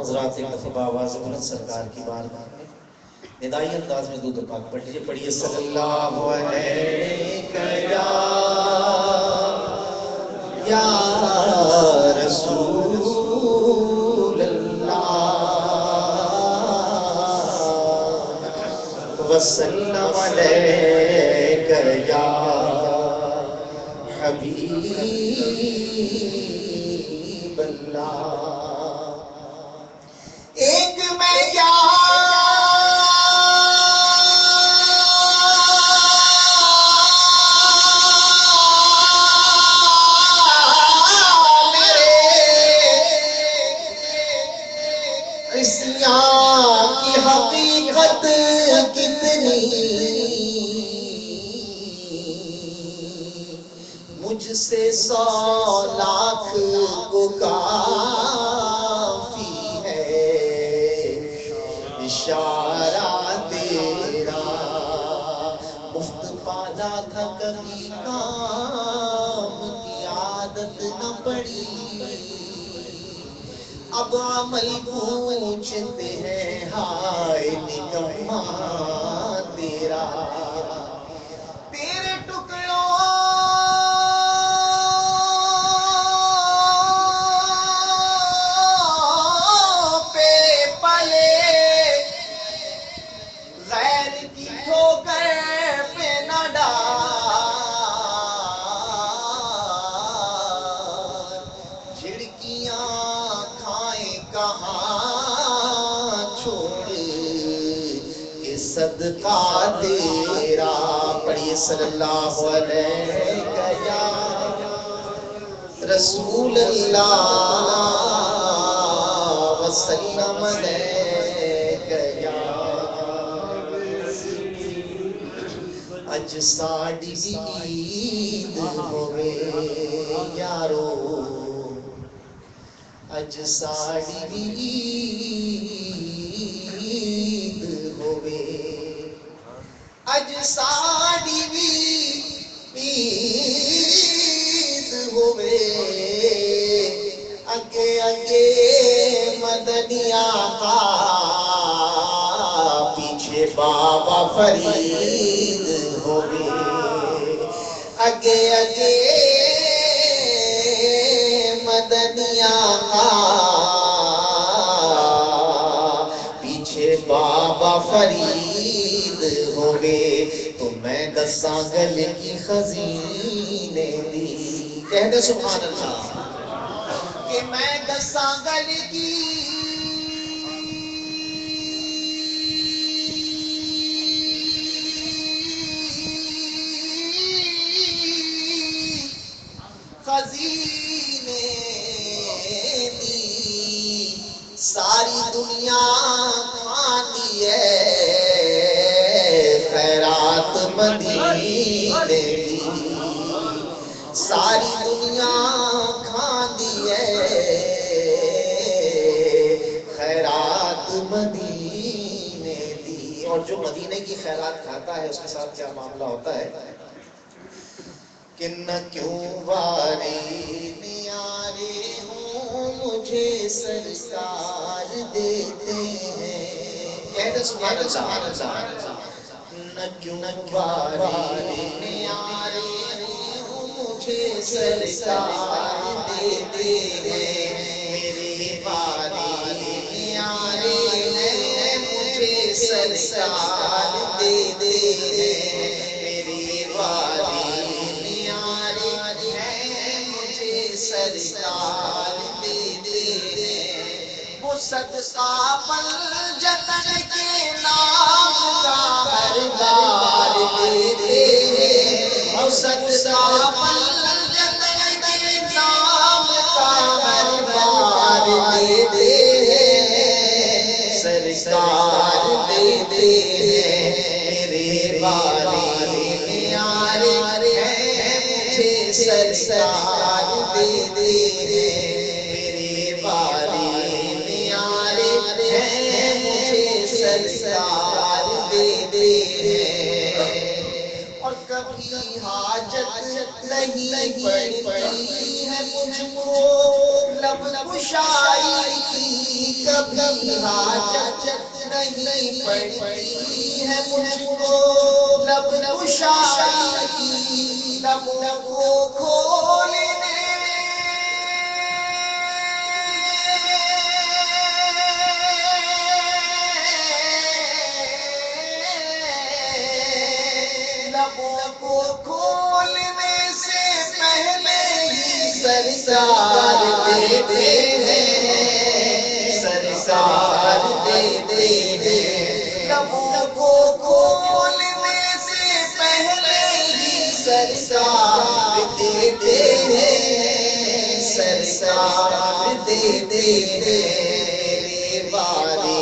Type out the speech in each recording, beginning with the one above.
حضرات ایک دفعہ بآواز بلند سرکار کی بارگاہ میں ندائی انداز میں درود پاک پڑھیے پڑھیے صلی اللہ علیہ یا رسول اللہ وسلم علیک یا حبیب اللہ ایک میں کیا میرے عصیان کی حقیقت کتنی مجھ سے 100 لاکھ کو کافی ہے اشارہ تیرا مفت پالا تھا کبھی کام کی عادت نہ پڑی اب عمل پوچھتے ہیں ہائے نکما تیرا تیرے ٹکڑوں پہ پلے غیر کی ٹھوکر پہ نہ ڈال جھڑکیاں کھائیں کہاں چھوڑ کے صدقہ تیرا پڑھیے صلی اللہ علیہ یا رسول اللہ وسلم علیہ یا اج ساڑی عید ہوئے یارو اج ساڑی عید ہوئے اج ساڑی عید ہوئے اگے اگے مدنی آقا پیچھے بابا فرید ہوئے اگے اگے مدنی آقا پیچھے بابا فرید ہوئے تو میں دساں گل کی خزینے دی کہہ دے سبحان اللہ کہ میں دساں گل کی خزینے دی ساری دنیا کھاندی ہے خیرات مدینے دی ساری دنیا کھاندی ہے خیرات مدینے دی اور جو مدینے کی خیرات کھاتا ہے اس کے ساتھ کیا معاملہ ہوتا ہے کہ نہ کیوں واری نیارے ہوں مجھے سرکار دیتے ہیں کہہ دے سبحان اللہ نہ کیوں واری نیارے ہوں مجھے سرکار دیتے ہیں میری واری نیارے ہیں مجھے سرکار دیتے ہیں میری واری سرکار دیتے ہیں وہ صدقہ پل جتن کے نام کا ہر بار دیتے ہیں وہ صدقہ پل جتن کے نام کا ہر بار دیتے ہیں سرکار دیتے ہیں میرے والی نیارے ہیں مجھے سرکار دیتے ہیں میرے والی نیارے ہیں مجھے سرکار دیتے ہیں اور کبھی حاجت نہیں پڑتی ہے مجھ کو لب کشائی کی، کبھی حاجت نہیں پڑتی ہے مجھ کو لب کشائی کی، لبوں کو کھولنے کو کھولنے سے پہلے ہی سرکار دیتے ہیں، سرکار دیتے ہیں، لبوں کو کھولنے سے پہلے ہی سرکار دیتے ہیں، سرکار دیتے ہیں، میرے بارے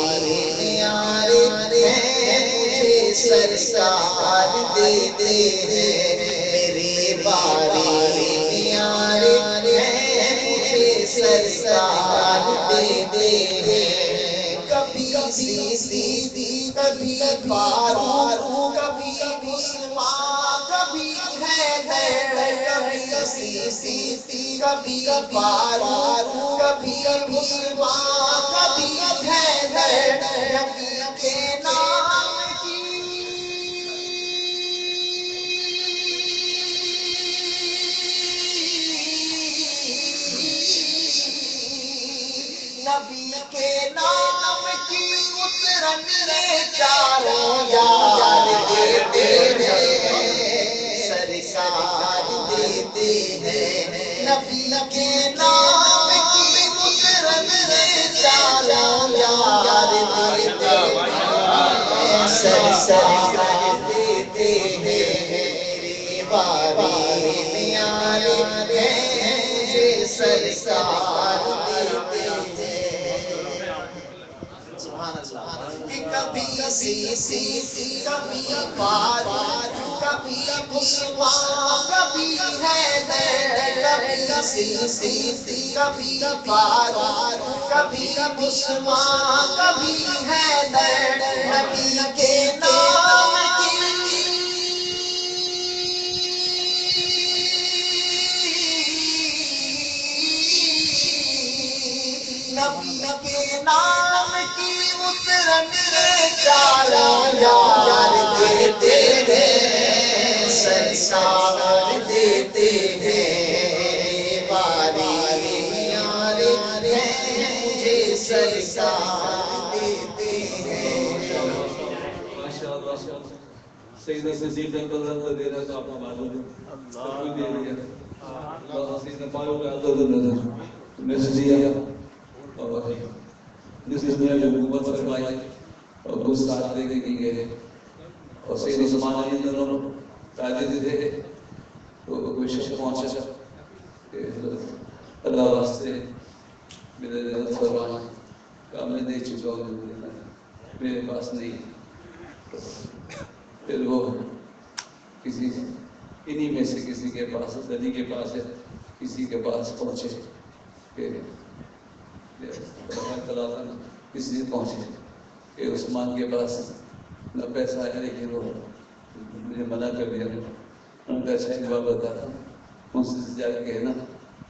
پیارے ہیں مجھے سرکار دیتے ہیں، میرے بارے پیارے ہیں مجھے سرکار دیتے ہیں، کبھی سیدھی کبھی فاروق کبھی عثمان کبھی حیدر، کبھی سیدھی کبھی فاروق کبھی عثمان کبھی حیدر، نبی کے نام نبی کے نام کی اترنگے چاروں یار دیتے ہیں، سرکار دیتے ہیں، نبی کے نام کی اترنگے چاروں یار دیتے ہیں، سرکار دیتے ہیں، میرے بارے پیارے ہیں مجھے سرکار دیتے ہیں، کبھی سیدھی کبھی فاروق کبھی عثمان کبھی حیدر، کبھی سیدھی کبھی فاروق کبھی عثمان کبھی حیدر، نبی کے نام کی نبی کے نام کی اترنگے چاروں یار دیتے ہیں، سرکار دیتے ہیں، بارے پیارے ہیں مجھے سرکار دیتے ہیں۔ سیدہ صدیق اکبر دینا تو آپ کو معلوم ہے، سب کچھ دے دیا، اللہ سیدہ فاروق اعظم نے دیا، اور جس دنیا میں حکومت فرمائی اور کچھ ساتھ دے کے کی گئے، اور سید عثمان علی دونوں تاجر تھے، تو کوئی شخص پہنچا کہ اللہ واسطے میرے رضا فرمائے، کہا میں دے چکا ہوں، میرے پاس نہیں، پھر وہ کسی انہی میں سے کسی کے پاس گلی کے پاس ہے، کسی کے پاس پہنچے کہ کسی سے پہنچے کہ عثمان کے پاس نہ پیسہ ہے لیکن وہ مجھے منع کر دیا، ان کا اچھا ایک بات بتاتا ہوں، ان سے جا کے کہنا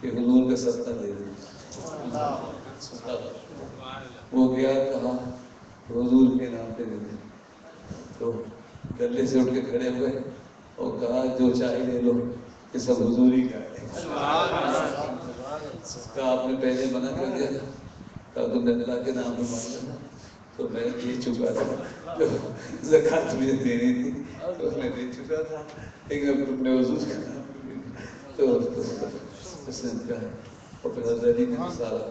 کہ حضور کا صدقہ دے دیں، وہ گیا کہا حضور کے نام پہ دے دیں، تو گلے سے اٹھ کے کھڑے ہوئے اور کہا جو چاہے لے لو، یہ سب حضور ہی کا ہے، کہا آپ نے پہلے منع کر دیا تھا، کہا تم نے اللہ کے نام پہ مانگا تھا تو میں دے چکا تھا، زکوٰۃ مجھے دینی تھی تو میں دے چکا تھا، لیکن اب تم نے حضور کا نام تو اس نے کہا، اور پھر حضرت علی نے سارا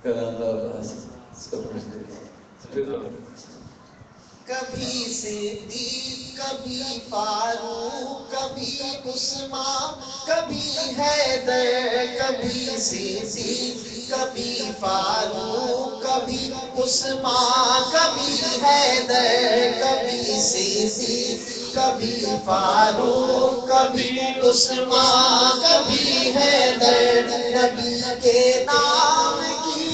کرامہ اور سب کچھ دے دیا۔ کبھی صدیق کبھی فاروق کبھی عثمان کبھی حیدر، کبھی صدیق کبھی فاروق کبھی عثمان کبھی حیدر، کبھی صدیق کبھی فاروق کبھی عثمان کبھی حیدر، نبی کے نام کی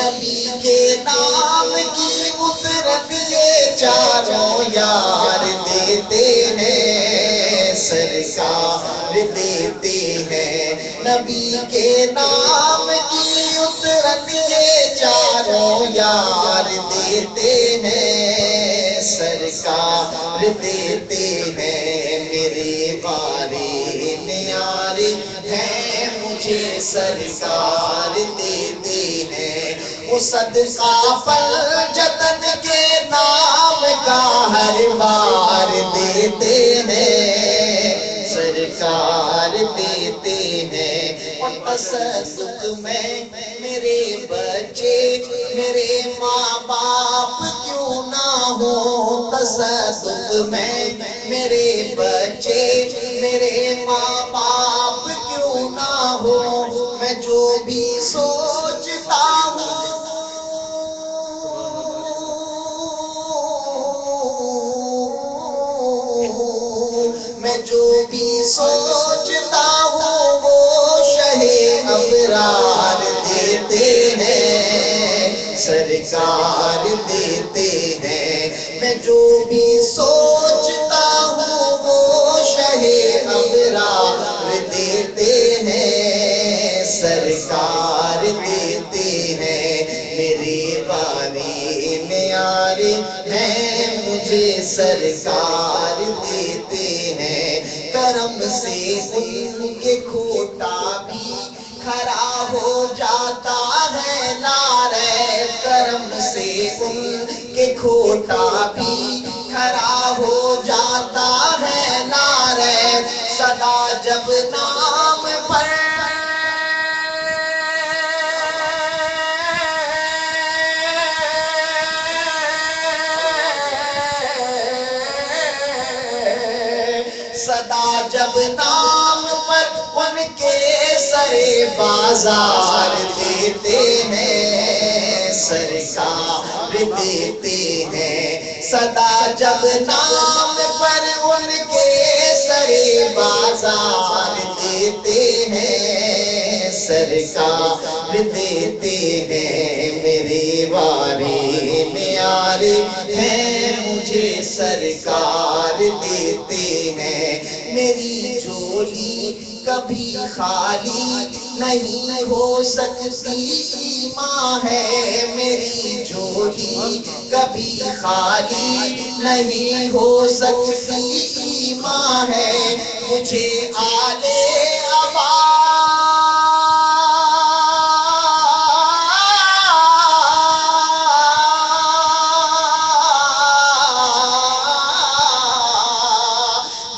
نبی کے نام کی اجرت یہ چاروں یار دیتے ہیں، سرکار دیتے ہیں، نبی کے نام کی اجرت یہ چاروں یار دیتے ہیں، سرکار دیتے ہیں، میرے باری نیاری ہیں، مجھے سرکار دیتے ہیں، وہ صدقہ فل جتن کے نام کا ہر بار دیتے ہیں، سرکار دیتے ہیں، اور تصدق میں میرے بچے میرے ماں باپ کیوں نہ ہو، تصدق میں میرے بچے میرے ماں باپ کیوں نہ ہو، میں جو بھی سوچتا ہوں میں جو بھی سوچتا ہوں وہ شہ ابرار دیتے ہیں، سرکار دیتے ہیں، میں جو بھی سوچتا ہوں وہ شہ ابرار دیتے ہیں، سرکار دیتے ہیں، میری باری نیاری ہیں، مجھے سرکار دیتے ہیں، کرم سے ان کے کھوٹا بھی کھڑا ہو جاتا ہے، نعرہ کرم سے ان کے کھوٹا بھی کھڑا ہو جاتا ہے، نعرہ صدا جب نام پر صدا جب نام پر ان کے سرے بازار دیتے ہیں، سرکار دیتے ہیں، صدا جب نام پر ان کے سرے بازار دیتے ہیں، سرکار دیتے ہیں، میری باری نیاری ہیں، مجھے سرکار دیتے ہیں، میری جھولی کبھی خالی نہیں ہو سکتی، ماں ہے میری جھولی کبھی خالی نہیں ہو سکتی، ماں ہے مجھے آلے ابا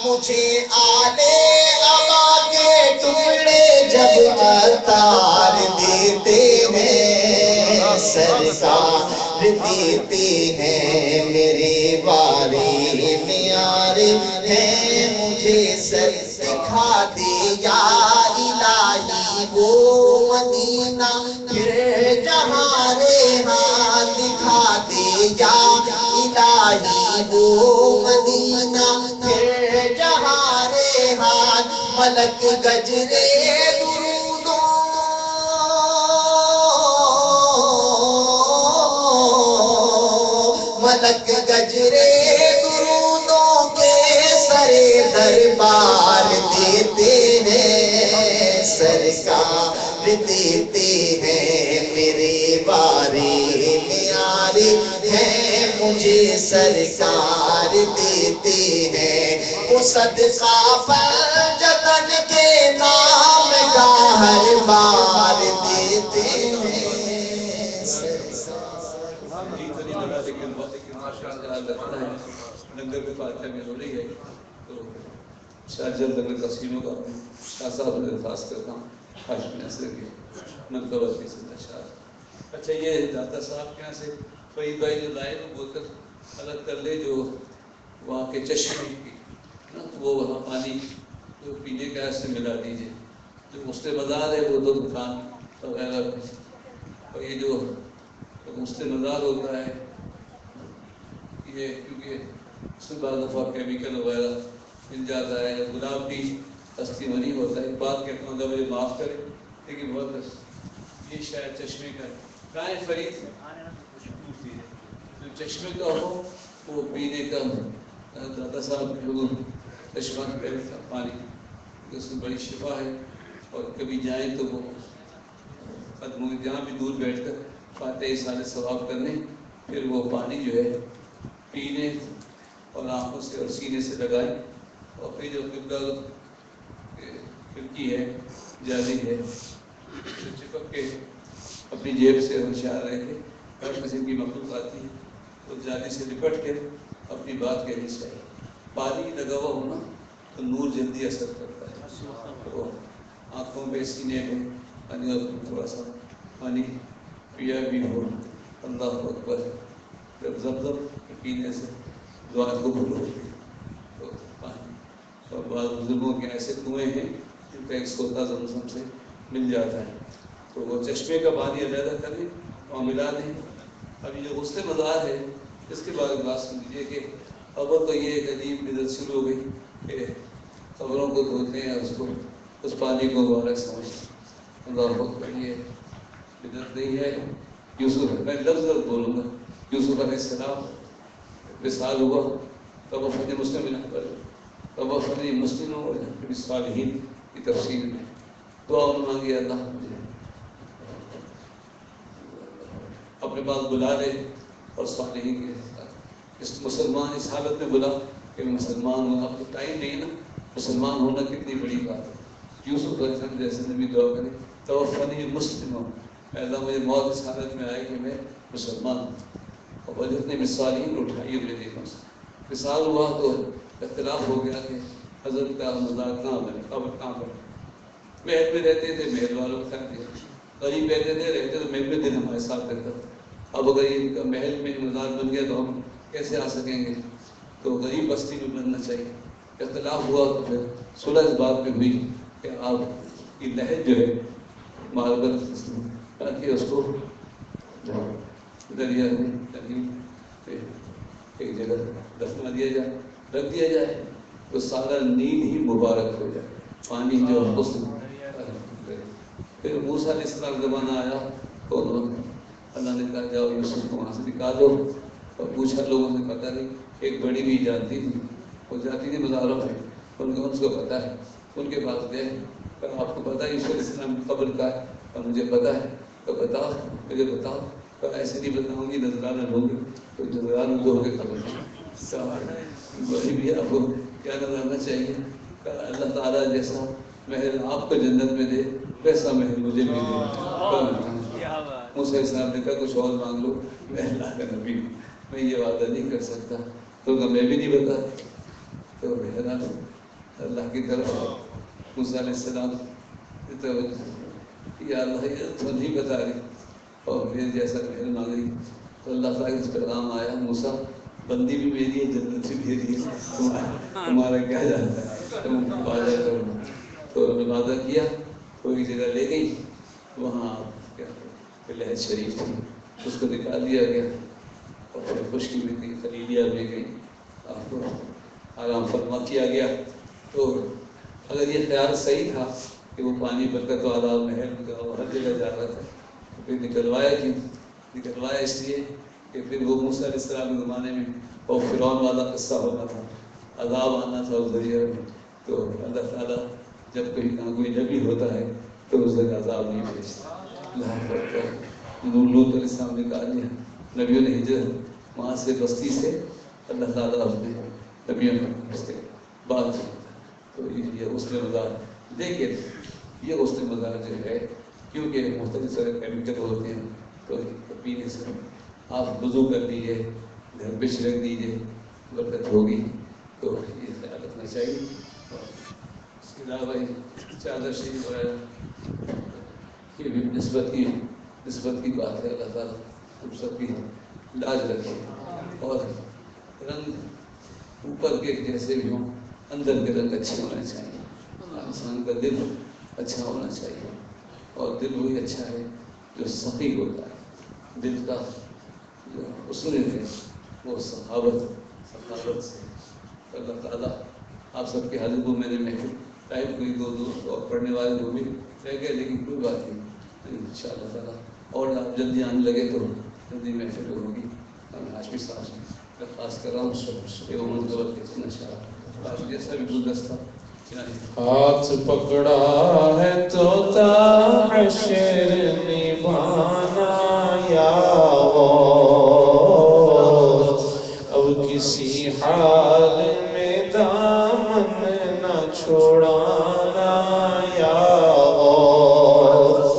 مجھے آلے ابا کے ٹکڑے جب عطار دیتے ہیں، سرکار دیتے ہیں، میری باری نیاری ہیں، مجھے سر دکھا دے یا الہی وہ مدینہ، پھر جہاں ریحاں دکھا دے یا الہی وہ مدینہ، پھر جہاں ریحاں ملک گجرے درودوں ملک گجرے درودوں کے سرے دربار دیتے ہیں، سرکار دیتے ہیں، میرے باری نیاری ہیں، مجھے سرکار دیتے ہیں، وہ صدقہ فل جتن کے نام کا ہر بار دیتے ہیں، لیکن ماشاء اللہ لگتا ہے لنگر میں فاتحہ میں ہو رہی ہے تو شاہجہاں لنگر تسلیموں کا شاہ صاحب نے درخواست کرتا ہوں حاشم نصر کے منقبت کی سندر. اچھا یہ داتا صاحب کے یہاں سے فرید بھائی نے لائے تو بوتل الگ کر لے جو وہاں کے چشمے کی وہ وہاں پانی جو پینے کا اس سے ملا دیجیے. جو مست بازار ہے وہ دو دکان وغیرہ اور یہ جو مست بازار ہوتا ہے یہ کیونکہ اس میں بعض دفعہ کیمیکل وغیرہ مل جاتا ہے، گلاب بھی ہستی منی ہوتا ہے، ایک بات کہتا ہوں مجھے معاف کرے لیکن بہت یہ شاید چشمے کا گائے فرید جو چشمے کا ہو وہ پینے کا دادا صاحب چشمہ کا پانی اس میں بڑی شفا ہے، اور کبھی جائیں تو وہ قدموں جہاں بھی دور بیٹھ کر فاتح سارے ثواب کرنے، پھر وہ پانی جو ہے پینے اور آنکھوں سے اور سینے سے لگائیں، اور پھر جو قبلہ کھڑکی ہے جالی ہے چپک کے اپنی جیب سے ہوشیار رہ کے ہر قسم کی مخلوق آتی ہے تو جالی سے لپٹ کے اپنی بات کہنی چاہیے۔ پانی لگا ہوا ہونا تو نور جلدی اثر کرتا ہے، تو آنکھوں پہ سینے پہ پانی تھوڑا سا پانی پیا بھی ہو، اللہ اکبر، جب زمزم پینے سے دعا قبول ہوتی ہے تو پانی، اور بعض بزرگوں کے ایسے کنویں ہیں جن کا ایک سوتا زمزم سے مل جاتا ہے، تو وہ چشمے کا پانی علیحدہ کریں اور ملا دیں۔ ابھی جو غسل مزار ہے اس کے بارے میں بات سن لیجیے کہ اول تو یہ ایک عجیب بدعت شروع ہو گئی کہ قبروں کو دھوتے ہیں اور اس پانی کو مبارک سمجھتے ہیں۔ اللہ اکبر، یہ بدعت نہیں ہے۔ یوسف، میں لفظ بولوں گا، یوسف علیہ السلام وصال ہوا، توفنی مسلم توفنی مسلم بالصالحین کی تفسیر میں دعا مانگی، اللہ مجھے اپنے پاس بلا لے اور صالحین کے ساتھ اس مسلمان اس حالت میں بلا کہ میں مسلمان ہوں۔ اب تو ٹائم نہیں نا، مسلمان ہونا کتنی بڑی بات ہے۔ یوسف علیہ السلام جیسے نبی دعا کرے توفنی مسلم، اللہ مجھے موت اس حالت میں آئے کہ میں مسلمان ہوں، اور وجدنی بالصالحین اٹھائیے میرے پاس۔ وصال ہوا تو اختلاف ہو گیا کہ حضرت کا مزاق کہاں بنے، قبر کہاں بنے۔ محل میں رہتے تھے، محل والوں کا دیا، غریب رہتے تو محل میں دن ہمارے ساتھ رہتا۔ اب اگر ان کا محل میں مزار بن گیا تو ہم کیسے آ سکیں گے، تو غریب بستی میں بننا چاہیے۔ اختلاف ہوا تو پھر صلح اس بات پہ ہوئی کہ آپ کی لہر جو ہے ماربل تاکہ اس کو دریا میں ایک جگہ دفنا دیا جائے، رکھ دیا جائے تو سارا نیل ہی مبارک ہو جائے، پانی جو غسل۔ پھر موسیٰ علیہ السلام زمانہ آیا تو اللہ نے کہا جاؤ یوسف کو وہاں سے نکالو، اور پوچھا لوگوں سے، پتہ نہیں، ایک بڑی بھی جانتی تھی، وہ جاتی تھی مزاروں میں، ان کو پتہ ہے، ان کے پاس گئے، پر آپ کو پتہ ہے یوسف علیہ السلام کی قبر کا ہے، اور مجھے پتہ ہے، تو بتاؤ مجھے بتاؤ، تو ایسے نہیں بتاؤں گی نذرانہ لوں گی، تو نذرانہ دو گے قبر بڑی بھی آپ کو کیا نذرانہ چاہیے، کہ اللہ تعالیٰ جیسا محل آپ کو جنت میں دے ویسا محل مجھے بھی دے۔ موسیٰ السلام نے کہا کچھ اور مانگ لو، میں اللہ کا نبی ہوں، میں یہ وعدہ نہیں کر سکتا، تو میں بھی نہیں بتا، تو بہرحال اللہ کی طرف موسیٰ علیہ السلام یا اللہ یہ تو نہیں بتا رہی، اور پھر جیسا محل مانگ رہی تو اللہ تعالیٰ اس پیغام آیا، موسیٰ بندی بھی میری ہے، جنت بھی میری ہے، تمہارا کیا جاتا ہے، تم وعدہ کرو۔ تو انہوں نے وعدہ کیا، کوئی جگہ لے گئی، وہاں لہر شریف تھی، اس کو نکال دیا گیا، اور پھر خشکی میں تھی خلیلیہ میں گئی، آپ کو آرام فرما کیا گیا۔ تو اگر یہ خیال صحیح تھا کہ وہ پانی برکت والا محل کا ہر جگہ جا رہا تھا، تو پھر نکلوایا کیوں؟ نکلوایا اس لیے کہ پھر وہ موسیٰ علیہ السلام کے زمانے میں اور فرعون والا قصہ ہونا تھا، عذاب آنا تھا اس ذریعے میں، تو اللہ تعالیٰ جب کہیں کہاں کوئی نبی ہوتا ہے تو اس جگہ عذاب نہیں بھیجتا۔ لوط علیہ السلام نے کہا دیا، نبیوں نے ہجرت وہاں سے بستی سے اللہ تعالیٰ اپنے نبیوں نے اس کے بعد، تو یہ غسل مزار دیکھیے، یہ غسل مزار جو ہے کیونکہ مختلف طرح کیمیکل ہوتے ہیں، تو پینے سے آپ وضو کر لیجیے، گھر پہ چھڑک دیجیے، برکت ہوگی، تو یہ خیال رکھنا چاہیے۔ اس کے علاوہ چادر شریف وغیرہ یہ بھی نسبت کی بات ہے، اللہ تعالیٰ ہم سب کی لاج رکھے، اور رنگ اوپر کے جیسے بھی ہوں اندر کے رنگ اچھے ہونے چاہیے، انسان کا دل اچھا ہونا چاہیے، اور دل وہی اچھا ہے جو سخی ہوتا ہے، دل کا جو اصول ہے وہ سخاوت سے۔ اللہ تعالیٰ آپ سب کے حاضر کو میں نے محفل ٹائم کوئی دو اور پڑھنے والے وہ بھی رہ گئے، لیکن کوئی بات نہیں، ان شاء اللہ تعالیٰ اور آپ جلدی آنے لگے تو جلدی محفل ہوگی. میں عاشق صاحب سے درخواست کر رہا ہوں کہ وہ منتظر کے نشہ آج جیسا بھی گلدستہ ہاتھ پکڑا ہے طوطا حشر نبھانا یا غوث، اب کسی حال میں دامن نہ چھوڑانا یا غوث،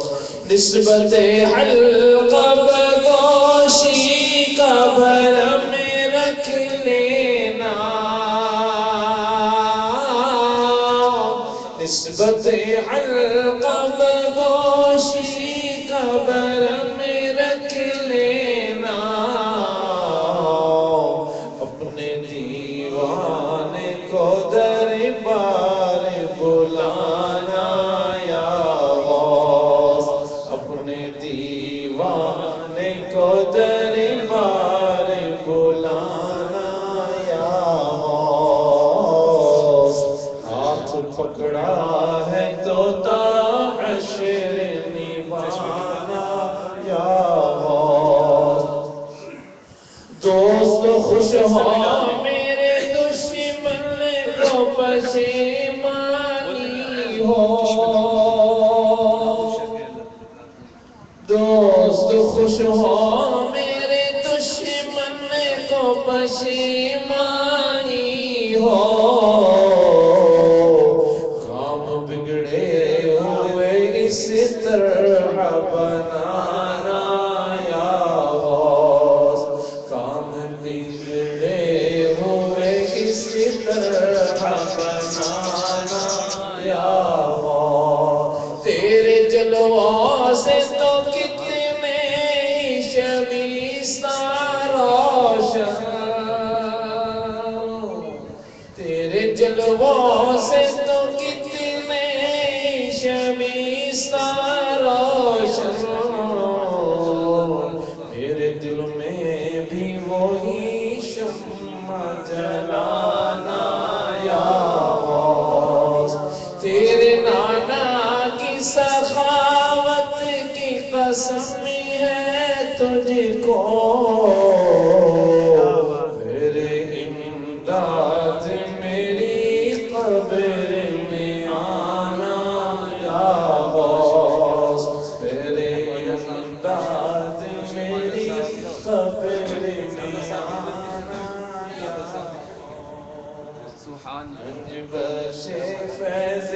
نسبت حلقہ بدوشی کا بھرم رکھ لینا، نسبت حلقہ بدوشی کا بھرم رکھ لینا، اپنے دیوانے کو دربار بلانا یا غوث، اپنے دیوانے کو دربار بلانا یا غوث، ہاتھ پکڑا ہے طوطا حشر نبھانا یا غوث، دوست خوش ہو میرے دشمن کو پشیمانی ہو، دوست خوش ہو میرے دشمن کو پشیمانی ہو، کام بگڑے ہوئے اس طرح بنانا یا غوث، کام بگڑے ہوئے اس طرح بنانا یا غوث، تیرے جلووں سے تو کتنے شبیستہ روشن، تیرے جلووں سے تو کتنے شبیستہ روشن، میرے دل میں بھی وہی شمع جلانا یا غوث، تیرے نانا کی سخاوت کی قسم ہے تجھ کو، میرے امداد میری قبر میں آنا یا غوث، میرے امداد میری قبر میں آنا یا غوث، بخش فیض